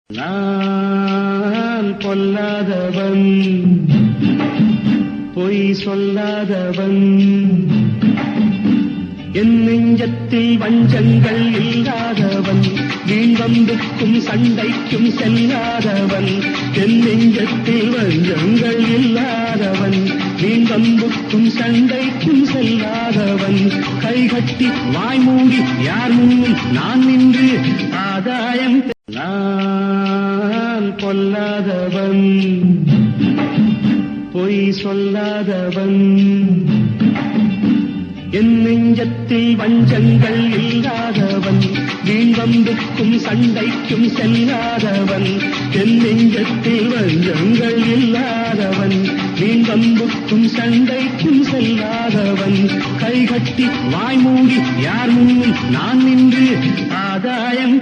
நான் பொல்லாதவன், பொய் சொல்லாதவன், என் நெஞ்சத்தில் வஞ்சங்கள் இல்லாதவன், வீண் வம்புக்கும் சண்டைக்கும் செல்லாதவன், என் நெஞ்சத்தில் வஞ்சங்கள் இல்லாதவன், வீண் வம்புக்கும் சண்டைக்கும் செல்லாதவன், கைகட்டி வாய் மூடி யார் முன்னும் நான் நின்று ஆதாயம். நான் பொல்லாதவன், பொய் சொல்லாதவன், என் நெஞ்சத்தில் வஞ்சங்கள் இல்லாதவன், வீண் வம்புக்கும் சண்டைக்கும் செல்லாதவன், என் நெஞ்சத்தில் வஞ்சங்கள் இல்லாதவன், வீண் வம்புக்கும் சண்டைக்கும் செல்லாதவன், கைகட்டி வாய் மூடி யார் முன்னும் நான் நின்று ஆதாயம்.